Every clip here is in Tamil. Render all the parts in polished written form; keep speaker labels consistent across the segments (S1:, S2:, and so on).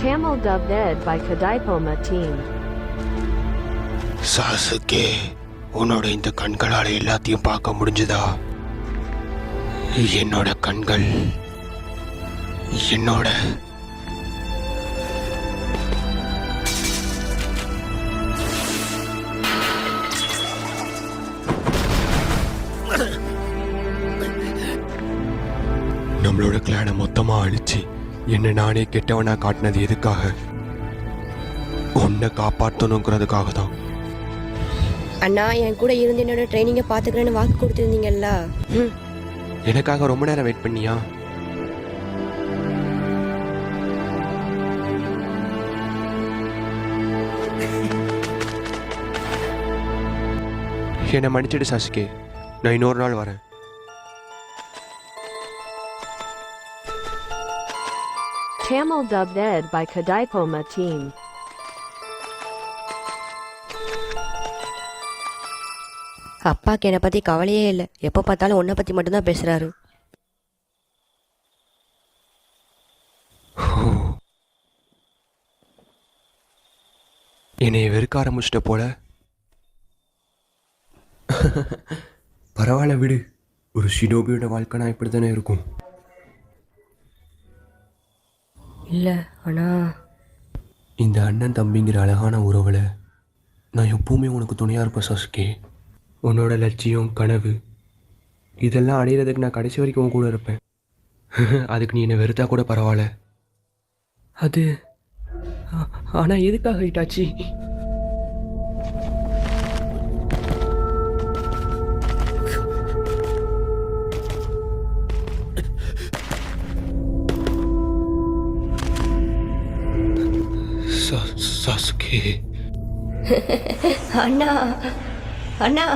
S1: Tamil dubbed Ed by Kadaipoma team.
S2: Sasuke, உன்னோட இந்த கண்களால் எல்லாத்தையும் பார்க்க முடிஞ்சுதா? என்னோட கண்கள் என்னோட நம்மளோட கிளானை மொத்தமா அழிச்சு என்ன நானே கெட்டவனா காட்டினது எதுக்காக? உன்னை காப்பாற்றணுங்கிறதுக்காக தான்.
S3: அண்ணா, என் கூட இருந்து என்னோட ட்ரைனிங்கை பார்த்துக்கிறேன்னு வாக்கு கொடுத்துருந்தீங்கல்ல.
S2: எனக்காக ரொம்ப நேரம் வெயிட் பண்ணியா? என்னை மன்னிச்சிடு சாசுகே, நான் இன்னொரு நாள் வரேன்.
S1: Tamil dubbed Ed by Kadaipoma team.
S3: அப்பாக்கு என்னை பற்றி கவலையே இல்லை. எப்போ பார்த்தாலும் உன்னை பற்றி மட்டும்தான் பேசுகிறாரு.
S2: என்னைய வெறுக்க ஆரம்பிச்சிட்ட போல. பரவாயில்ல விடு, ஒரு ஷினோபியோட வாழ்க்கைனா இப்படி தானே இருக்கும்.
S3: இல்லை ஆனால்
S2: இந்த அண்ணன் தம்பிங்கிற அழகான உறவில் நான் எப்பவுமே உனக்கு துணையாக இருப்பேன் சாசுகே. உன்னோட லட்சியம், கனவு இதெல்லாம் அடையிறதுக்கு நான் கடைசி வரைக்கும் உன் கூட இருப்பேன். அதுக்கு நீ என்னை வெறுத்தா கூட பரவாயில்ல. அது ஆனால் எதுக்காக ஹைட்டாச்சு? சாசுகே,
S3: அண்ணா அண்ணா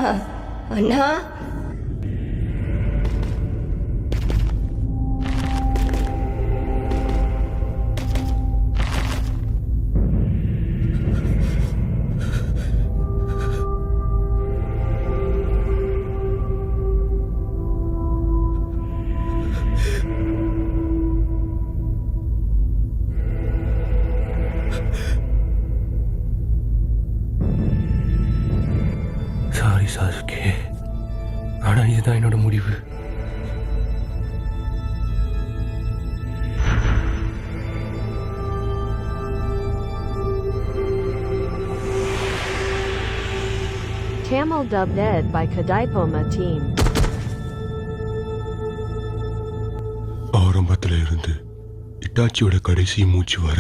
S3: அண்ணா
S2: சாரி சாசுகே, ஆனால் இதுதான் என்னோட முடிவு.
S1: Tamil dubbed Ed by Kadaipoma team.
S2: ஆரம்பத்தில் இருந்து இட்டாச்சியோட கடைசி மூச்சு வர